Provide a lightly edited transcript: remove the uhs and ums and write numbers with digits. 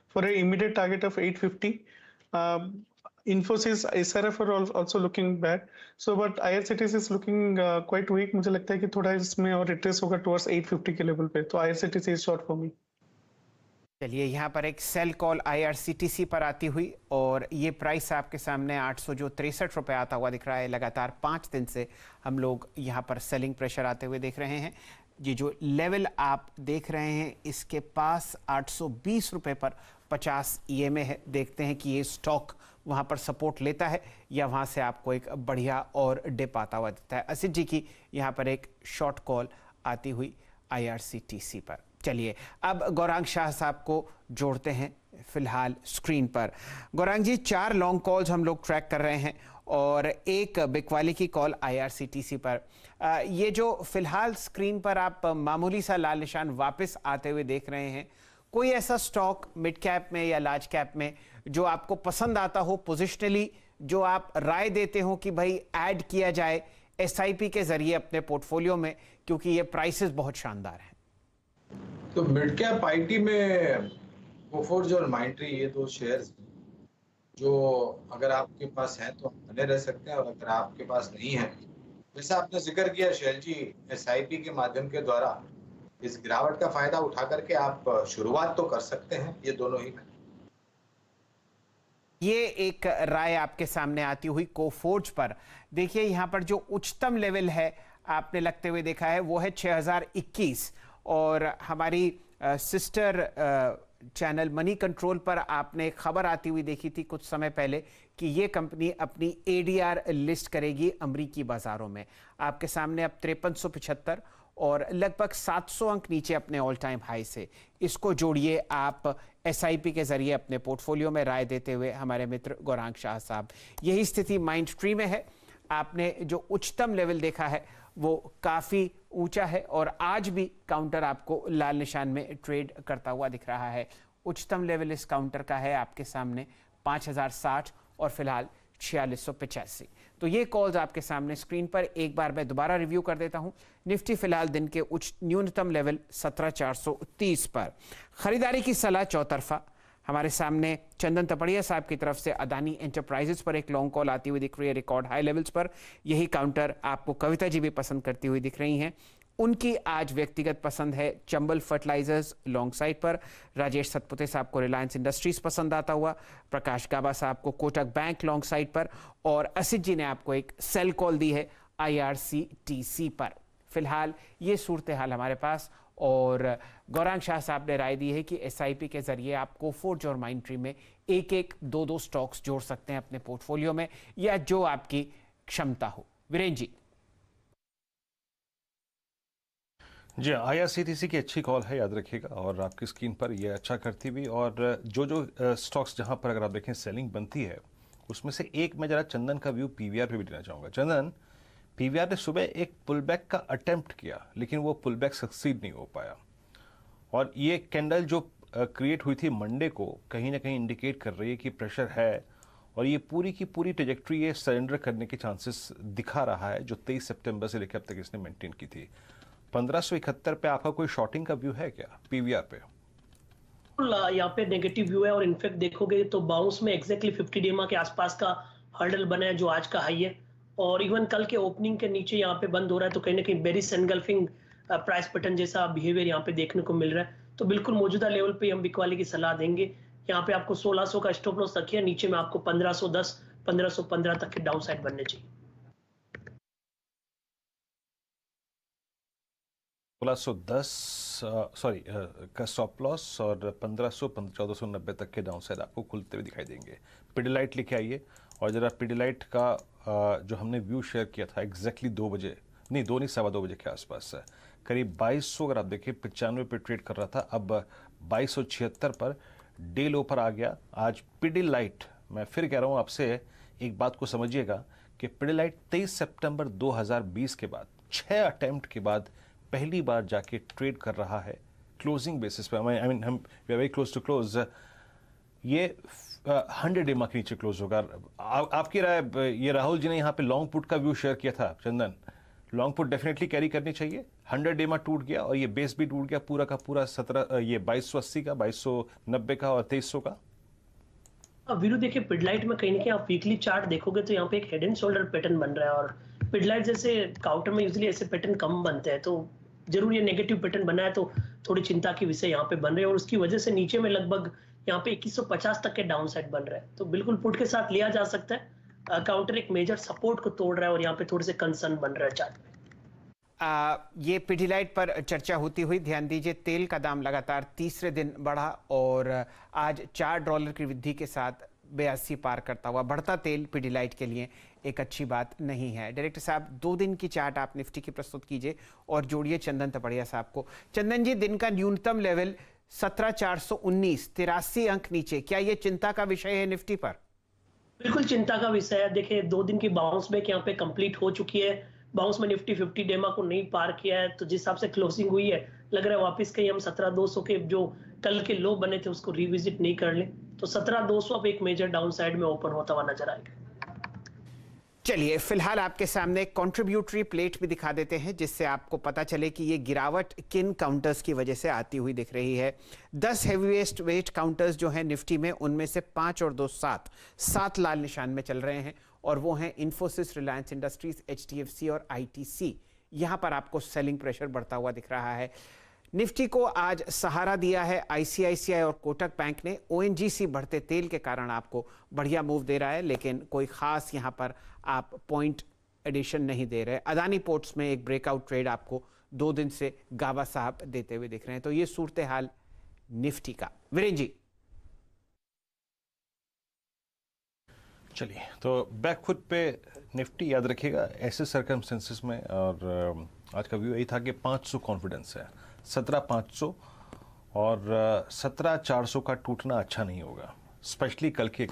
for an immediate target of 850. Infosys, SRF are also looking bad. So, but IRCTC is looking quite weak. मुझे लगता है कि थोड़ा इसमें और रिट्रेस होगा towards 850 के लेवल पे. तो IRCTC is short for me. चलिए, यहाँ पर एक सेल कॉल IRCTC पर आती हुई और ये प्राइस आपके सामने 863 रुपये आता हुआ दिख रहा है। लगातार 5 दिन से हम लोग यहाँ पर सेलिंग प्रेशर आते हुए देख रहे हैं। ये जो लेवल आप देख रहे हैं इसके पास 820 रुपये पर 50 EMA है। देखते हैं कि ये स्टॉक वहाँ पर सपोर्ट लेता है या वहाँ से आपको एक बढ़िया और डिप आता हुआ दिखता है। असित जी की यहाँ पर एक शॉर्ट कॉल आती हुई IRCTC पर। चलिए, अब गौरांग शाह साहब को जोड़ते हैं फिलहाल स्क्रीन पर। गौरांग जी, 4 लॉन्ग कॉल्स हम लोग ट्रैक कर रहे हैं और एक बिकवाली की कॉल IRCTC पर। ये जो फिलहाल स्क्रीन पर आप मामूली सा लाल निशान वापस आते हुए देख रहे हैं, कोई ऐसा स्टॉक मिड कैप में या लार्ज कैप में जो आपको पसंद आता हो पोजिशनली, जो आप राय देते हो कि भाई ऐड किया जाए SIP के जरिए अपने पोर्टफोलियो में, क्योंकि ये प्राइसेस बहुत शानदार हैं? तो मिड कैप IT में कोफोर्ज और माइंडट्री, ये 2 शेयर्स जो अगर आपके पास है तो बने रह सकते हैं, और अगर आपके पास नहीं है, जैसा आपने जिक्र किया शैल जी, SIP के माध्यम के द्वारा इस गिरावट का फायदा उठा करके आप शुरुआत तो कर सकते हैं, ये दोनों ही। ये एक राय आपके सामने आती हुई कोफोर्ज पर। देखिए, यहाँ पर जो उच्चतम लेवल है आपने लगते हुए देखा है वो है 6021, और हमारी सिस्टर चैनल मनी कंट्रोल पर आपने खबर आती हुई देखी थी कुछ समय पहले कि ये कंपनी अपनी ADR लिस्ट करेगी अमरीकी बाजारों में। आपके सामने अब 5375 और लगभग 700 अंक नीचे अपने ऑल टाइम हाई से। इसको जोड़िए आप SIP के जरिए अपने पोर्टफोलियो में राय देते हुए हमारे मित्र गौरांग शाह साहब। यही स्थिति माइंडट्री में है। आपने जो उच्चतम लेवल देखा है वो काफ़ी ऊंचा है और आज भी काउंटर आपको लाल निशान में ट्रेड करता हुआ दिख रहा है। उच्चतम लेवल इस काउंटर का है आपके सामने 5060 और फिलहाल 4685। तो ये कॉल्स आपके सामने स्क्रीन पर एक बार मैं दोबारा रिव्यू कर देता हूं। निफ्टी फिलहाल दिन के उच्च न्यूनतम लेवल 17430 पर। खरीदारी की सलाह चौतरफा। हमारे सामने चंदन तपड़िया साहब की तरफ से अदानी एंटरप्राइजेस पर एक लॉन्ग कॉल आती हुई दिख रही है रिकॉर्ड हाई लेवल्स पर। यही काउंटर आपको कविता जी भी पसंद करती हुई दिख रही हैं। उनकी आज व्यक्तिगत पसंद है चंबल फर्टिलाइजर्स लॉन्ग साइड पर। राजेश सतपुते साहब को रिलायंस इंडस्ट्रीज पसंद आता हुआ। प्रकाश गाबा साहब को कोटक बैंक लॉन्ग साइड पर, और असित जी ने आपको एक सेल कॉल दी है IRCTC पर। फिलहाल ये सूरत हाल हमारे पास, और गौरांग शाह साहब ने राय दी है कि SIP के जरिए आप कोफोर्ज और माइंडट्री में एक 2 स्टॉक्स जोड़ सकते हैं अपने पोर्टफोलियो में, या जो आपकी क्षमता हो। वीरेंद्र जी। जी, IRCTC की अच्छी कॉल है, याद रखिएगा, और आपकी स्क्रीन पर ये अच्छा करती भी। और जो स्टॉक्स जहां पर अगर आप देखें सेलिंग बनती है, उसमें से एक मैं जरा चंदन का व्यू PVR पे भी देना चाहूँगा। चंदन, PVR ने सुबह एक पुल बैक का अटेम्प्ट किया, लेकिन वो पुल बैक सक्सीड नहीं हो पाया, और ये कैंडल जो क्रिएट हुई थी मंडे को कहीं ना कहीं इंडिकेट कर रही है कि प्रेशर है, और ये पूरी की पूरी ट्रेजेक्ट्री ये सरेंडर करने के चांसेस दिखा रहा है, जो 23 सितंबर से लेकर अब तक इसने मेंटेन की थी। 1571 पे आपका कोई शॉर्टिंग का व्यू है क्या PVR पे? यहाँ पे नेगेटिव व्यू है, और इनफैक्ट देखोगे तो बाउंस में एग्जैक्टली 50 डेमा के आसपास का हर्डल बना है जो आज का हाई है, और इवन कल के ओपनिंग के नीचे यहाँ पे बंद हो रहा है। तो कहीं ना कहीं बेरिश एनगल्फिंग प्राइस पैटर्न जैसा बिहेवियर यहाँ पे देखने को मिल रहा है। तो बिल्कुल मौजूदा लेवल पे हम बिकवाली की सलाह देंगे। यहाँ पे आपको 1600 का स्टॉप लॉस रखिए, नीचे में आपको 1510 1515 तक के डाउन साइड बनने चाहिए। 1610 का स्टॉप लॉस और 1500 1490 तक के डाउन साइड आपको खुलते हुए दिखाई देंगे। पिडिलाइट लेके आइए, और जरा पिडिलाइट का जो हमने व्यू शेयर किया था एग्जैक्टली 2 बजे, नहीं 2 नहीं 2:15 बजे के आसपास है, करीब 2200 अगर आप देखिए 95 पे ट्रेड कर रहा था, अब 2276 पर डे लो पर आ गया। आज पिडिलाइट, मैं फिर कह रहा हूँ आपसे एक बात को समझिएगा कि पिडिलाइट 23 सितंबर 2020 के बाद 6 अटेम्प्ट के बाद पहली बार जाके ट्रेड कर रहा है क्लोजिंग बेसिस पे। आई मीन हम we are very close to close. ये 100 डेमा के नीचे क्लोज होगा। आपकी राय, ये राहुल जी ने यहाँ पे लॉन्ग पुट का व्यू शेयर किया था चंदन, लॉन्ग पुट डेफिनेटली कैरी करनी चाहिए। 100 डे में टूट गया और ये बेस भी टूट गया पूरा का पूरा 2280 का, 2290 का और 2300 का। अब वीरू देखिए पिडलाइट में कहीं ना कहीं आप वीकली चार्ट देखोगे तो यहाँ पे एक हेड एंड शोल्डर पैटर्न बन रहा है, और पिडलाइट जैसे काउंटर में यूजुअली ऐसे पैटर्न कम बनते हैं, तो जरूर ये नेगेटिव पैटर्न बना है तो थोड़ी चिंता की विषय यहाँ पे बन रहे हैं, और उसकी वजह से नीचे में लगभग यहाँ पे 2150 तक के डाउन साइड बन रहा है, तो बिल्कुल पुट के साथ लिया जा सकता है। काउंटर एक मेजर सपोर्ट को तोड़ रहा है और यहाँ पे थोड़े से कंसर्न बन रहा है चार्ट में। ये पिडिलाइट पर चर्चा होती हुई ध्यान दीजिए, तेल का दाम लगातार तीसरे दिन बढ़ा और आज $4 की वृद्धि के साथ 82 पार करता हुआ बढ़ता तेल पिडिलाइट के लिए एक अच्छी बात नहीं है। डायरेक्टर साहब 2 दिन की चार्ट आप निफ्टी की प्रस्तुत कीजिए और जोड़िए चंदन तपड़िया साहब को। चंदन जी, दिन का न्यूनतम लेवल 17,419, 83 अंक नीचे, क्या ये चिंता का विषय है निफ्टी पर? बिल्कुल चिंता का विषय है। देखिए 2 दिन की बाउंस बैक यहाँ पे कंप्लीट हो चुकी है। बाउंस में निफ्टी 50 डेमा को नहीं पार किया है, तो जिस हिसाब से क्लोजिंग हुई है लग रहा है वापस कहीं हम 17,200 के जो कल के लो बने थे उसको रिविजिट नहीं कर ले, तो 17,200 अब एक मेजर डाउन साइड में ओपन होता हुआ नजर आएगा। चलिए फिलहाल आपके सामने कंट्रीब्यूटरी प्लेट भी दिखा देते हैं जिससे आपको पता चले कि ये गिरावट किन काउंटर्स की वजह से आती हुई दिख रही है। 10 हेवीएस्ट वेट काउंटर्स जो हैं निफ्टी में, उनमें से 5 और 2 7 लाल निशान में चल रहे हैं, और वो हैं इन्फोसिस, रिलायंस इंडस्ट्रीज, HDFC और ITC। यहां पर आपको सेलिंग प्रेशर बढ़ता हुआ दिख रहा है। निफ्टी को आज सहारा दिया है ICICI और कोटक बैंक ने। ONGC बढ़ते तेल के कारण आपको बढ़िया मूव दे रहा है, लेकिन कोई खास यहां पर आप पॉइंट एडिशन नहीं दे रहे। अदानी पोर्ट्स में एक ब्रेकआउट ट्रेड आपको 2 दिन से गाबा साहब देते हुए दिख रहे हैं। तो ये सूरत हाल निफ्टी का। वीरेंद्र जी, चलिए तो बैक फुट पे निफ्टी याद रखिएगा ऐसे सर्कमस्टेंसेस में, और आज का व्यू यही था कि 500 कॉन्फिडेंस है, 17,500 और 17,400 का टूटना अच्छा नहीं होगा, स्पेशली कल के